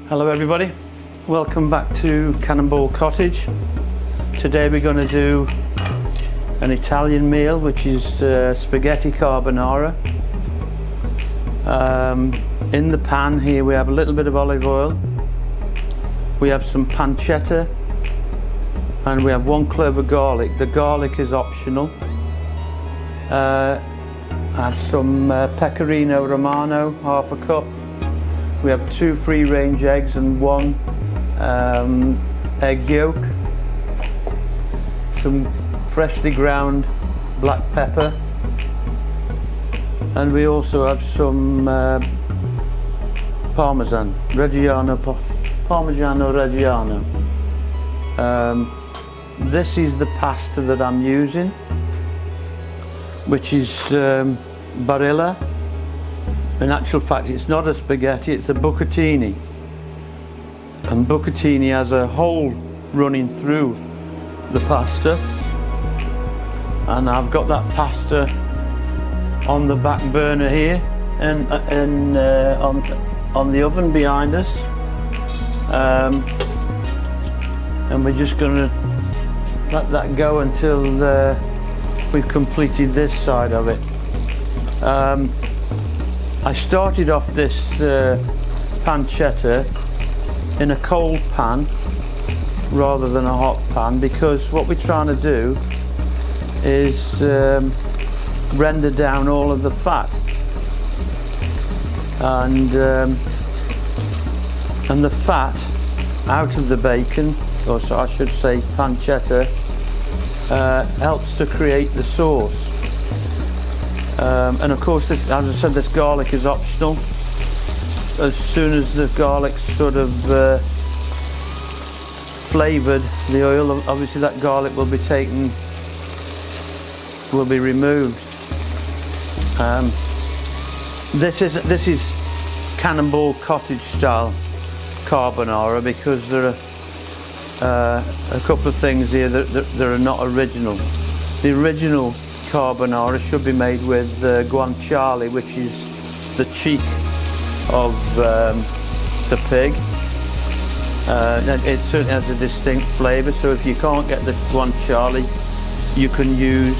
Hello everybody, welcome back to Cannonball Cottage. Today we're going to do an Italian meal, which is spaghetti carbonara. In the pan here we have a little bit of olive oil, we have some pancetta, and we have 1 clove of garlic. The garlic is optional. I have some pecorino romano, half a cup. We have 2 free-range eggs and 1 egg yolk. Some freshly ground black pepper. And we also have some Parmesan Reggiano. This is the pasta that I'm using, which is Barilla. In actual fact, it's not a spaghetti, it's a Bucatini. And Bucatini has a hole running through the pasta. And I've got that pasta on the back burner here and on the oven behind us. And we're just going to let that go until we've completed this side of it. I started off this pancetta in a cold pan rather than a hot pan, because what we're trying to do is render down all of the fat, and the fat out of the bacon, or so I should say pancetta, helps to create the sauce. And of course, this, as I said, this garlic is optional. As soon as the garlic's sort of flavoured the oil, obviously that garlic will be removed. This is Cannonball Cottage style carbonara, because there are a couple of things here that are not original. The original carbonara should be made with guanciale, which is the cheek of the pig. It certainly has a distinct flavour, so if you can't get the guanciale, you can use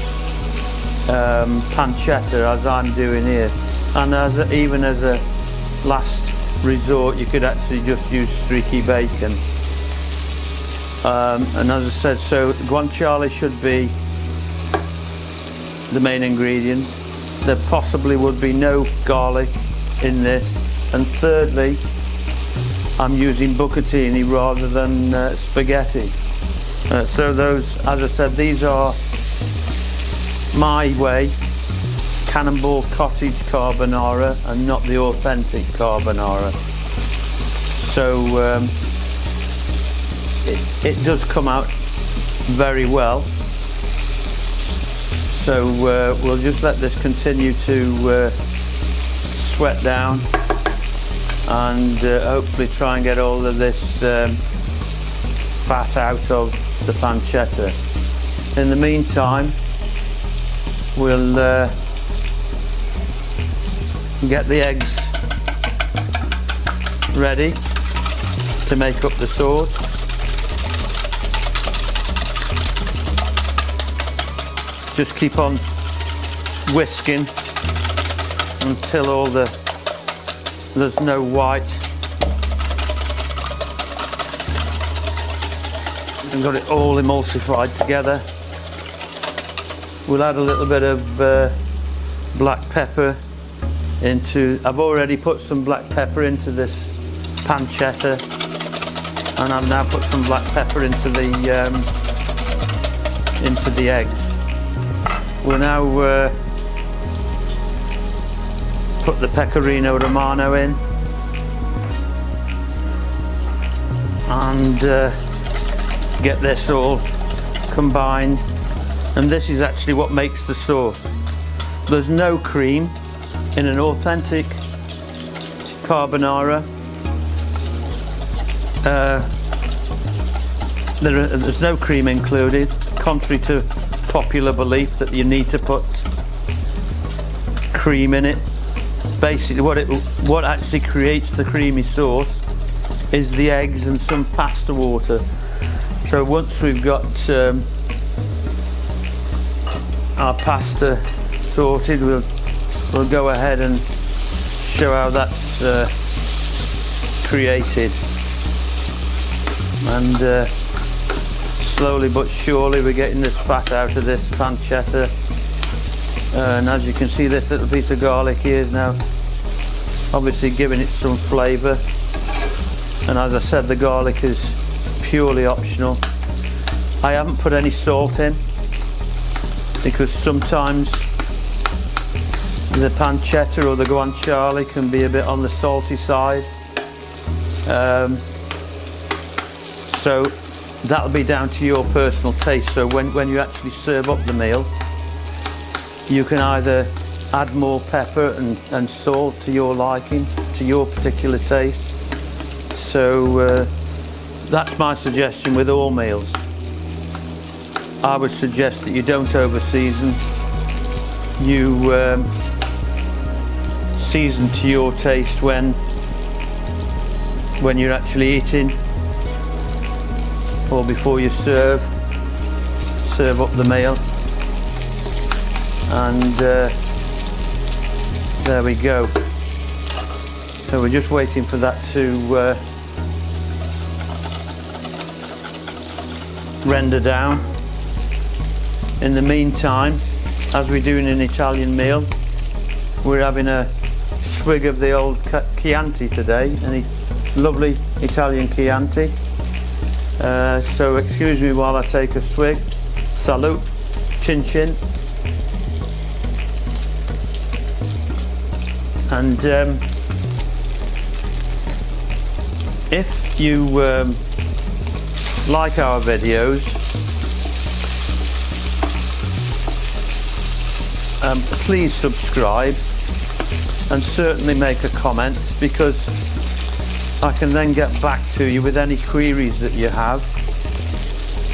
pancetta, as I'm doing here. And even as a last resort, you could actually just use streaky bacon. And as I said, so guanciale should be the main ingredient. There possibly would be no garlic in this. And thirdly, I'm using bucatini rather than spaghetti. So those, as I said, these are my way, Cannonball Cottage carbonara, and not the authentic carbonara. So it does come out very well. So we'll just let this continue to sweat down, and hopefully try and get all of this fat out of the pancetta. In the meantime, we'll get the eggs ready to make up the sauce. Just keep on whisking until there's no white. And got it all emulsified together. We'll add a little bit of black pepper into. I've already put some black pepper into this pancetta, and I've now put some black pepper into the eggs. We'll now put the pecorino romano in, and get this all combined. And this is actually what makes the sauce. There's no cream in an authentic carbonara. There's no cream included, contrary to popular belief that you need to put cream in it. Basically what actually creates the creamy sauce is the eggs and some pasta water. So once we've got our pasta sorted, we'll go ahead and show how that's created. And slowly but surely we're getting this fat out of this pancetta. And as you can see, this little piece of garlic here is now obviously giving it some flavour. And as I said, the garlic is purely optional. I haven't put any salt in because sometimes the pancetta or the guanciale can be a bit on the salty side. So that'll be down to your personal taste. So when you actually serve up the meal, you can either add more pepper and salt to your liking, to your particular taste. So that's my suggestion with all meals. I would suggest that you don't over season. You season to your taste when you're actually eating, or before you serve up the meal. And there we go. So we're just waiting for that to render down. In the meantime, as we do in an Italian meal, we're having a swig of the old Chianti today, any lovely Italian Chianti. So excuse me while I take a swig. Salute, chin chin. And if you like our videos, please subscribe and certainly make a comment, because I can then get back to you with any queries that you have.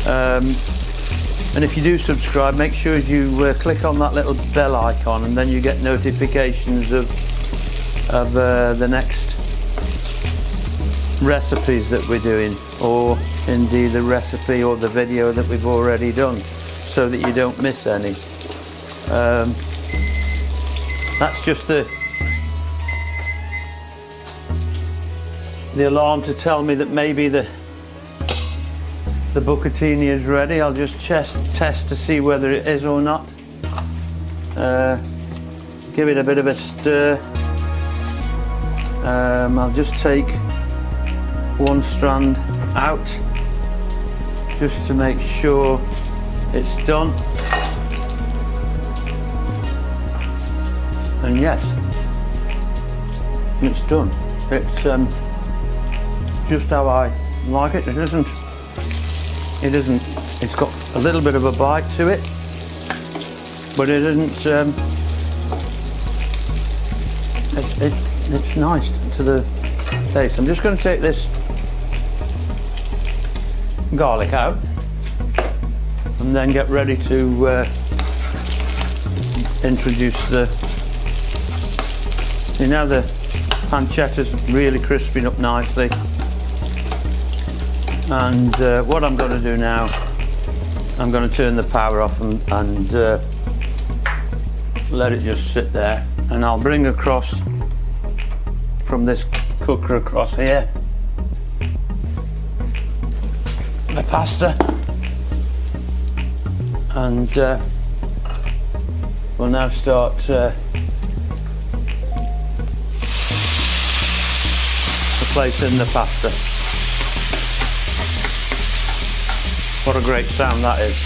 And if you do subscribe, make sure you click on that little bell icon, and then you get notifications of the next recipes that we're doing, or indeed the recipe or the video that we've already done, so that you don't miss any. That's just the alarm to tell me that maybe the bucatini is ready. I'll just test to see whether it is or not. Give it a bit of a stir. I'll just take one strand out just to make sure it's done. And yes, it's done. It's just how I like it. It's got a little bit of a bite to it, but it isn't, it's nice to the taste. I'm just going to take this garlic out and then get ready to introduce the, you know, the pancetta's really crisping up nicely. And what I'm going to do now, I'm going to turn the power off and let it just sit there. And I'll bring across from this cooker across here the pasta, and we'll now start replacing the pasta. What a great sound that is.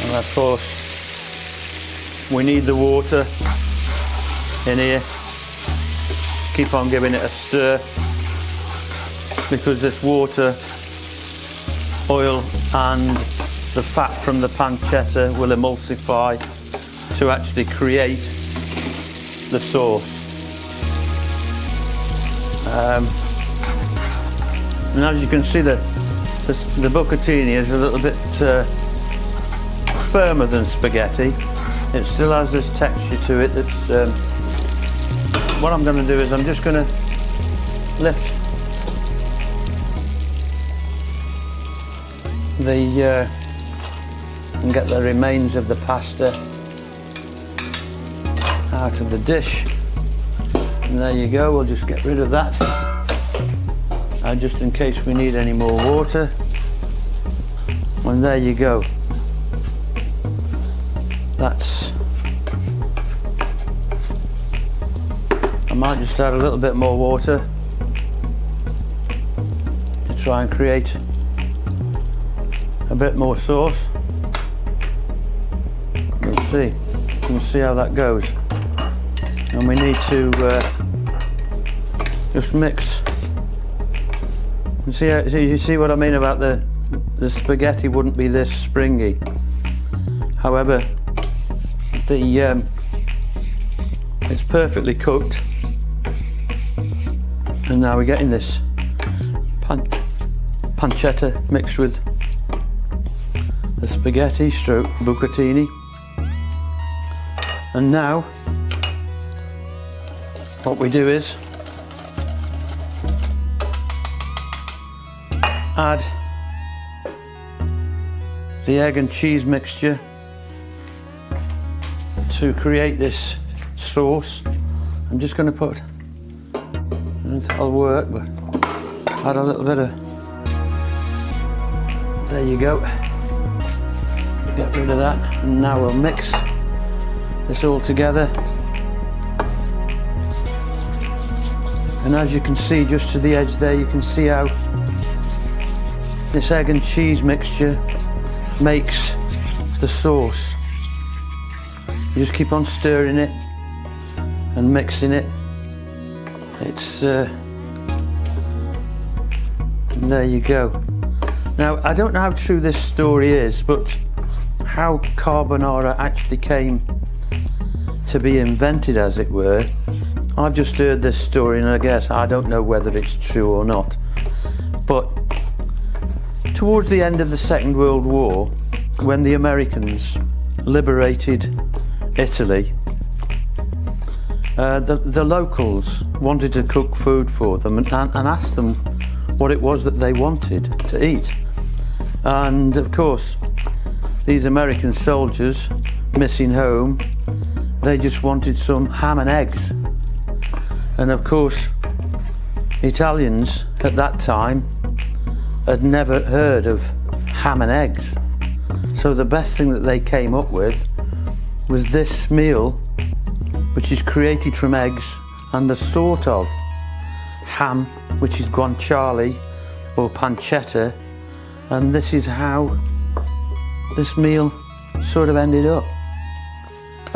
And of course, we need the water in here. Keep on giving it a stir, because this water, oil and the fat from the pancetta will emulsify to actually create the sauce. And as you can see, the bucatini is a little bit firmer than spaghetti. It still has this texture to it that's what I'm going to do is I'm just going to lift the and get the remains of the pasta out of the dish, and there you go. We'll just get rid of that, just in case we need any more water. And there you go. That's, I might just add a little bit more water to try and create a bit more sauce. We'll see how that goes. And we need to just mix. You see what I mean about the spaghetti wouldn't be this springy. However, it's perfectly cooked. And now we're getting this pancetta mixed with the spaghetti stroke bucatini. And now what we do is add the egg and cheese mixture to create this sauce. I'm just going to put, I don't think it'll work, but add a little bit of, there you go, get rid of that. And now we'll mix this all together, and as you can see just to the edge there, you can see how this egg and cheese mixture makes the sauce. You just keep on stirring it and mixing it. It's and there you go. Now I don't know how true this story is, but how carbonara actually came to be invented, as it were. I've just heard this story, and I don't know whether it's true or not, but towards the end of the Second World War, when the Americans liberated Italy, the locals wanted to cook food for them and asked them what it was that they wanted to eat. And of course, these American soldiers missing home, they just wanted some ham and eggs. And of course, Italians at that time had never heard of ham and eggs. So the best thing that they came up with was this meal, which is created from eggs and a sort of ham, which is guanciale or pancetta, and this is how this meal sort of ended up.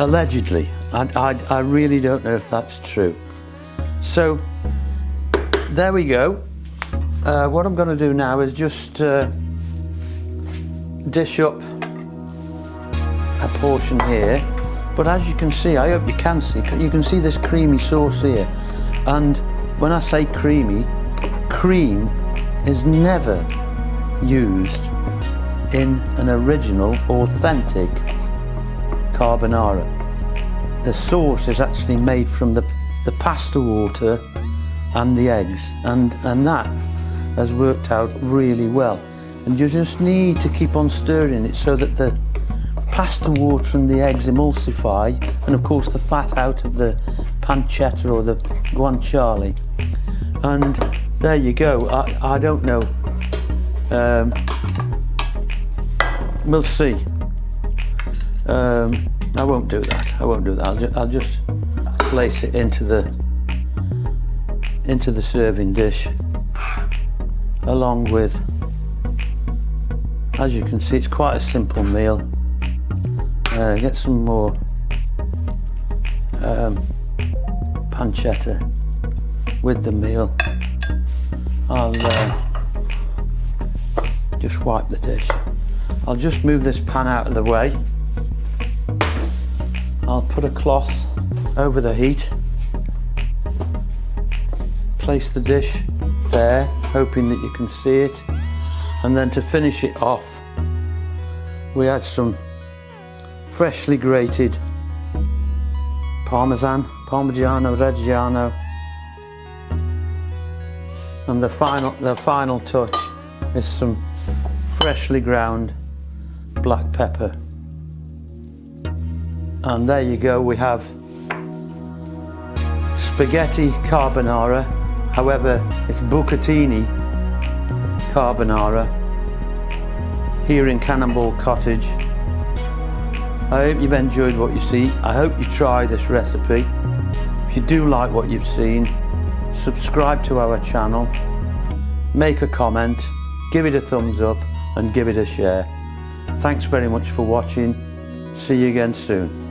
Allegedly. I really don't know if that's true. So there we go. What I'm going to do now is just dish up a portion here, but as you can see, I hope you can see this creamy sauce here. And when I say creamy, cream is never used in an original, authentic carbonara. The sauce is actually made from the pasta water and the eggs, and that has worked out really well. And you just need to keep on stirring it so that the pasta water and the eggs emulsify, and of course the fat out of the pancetta or the guanciale. And there you go. I don't know. We'll see. I won't do that. I'll just place it into the serving dish, along with, as you can see, it's quite a simple meal. Get some more pancetta with the meal. I'll just wipe the dish. I'll just move this pan out of the way. I'll put a cloth over the heat, place the dish there, hoping that you can see it, and then to finish it off, we add some freshly grated Parmigiano Reggiano, and the final touch is some freshly ground black pepper. And there you go, we have spaghetti carbonara, however it's Bucatini carbonara here in Cannonball Cottage. I hope you've enjoyed what you see. I hope you try this recipe. If you do like what you've seen, subscribe to our channel, make a comment, give it a thumbs up and give it a share. Thanks very much for watching. See you again soon.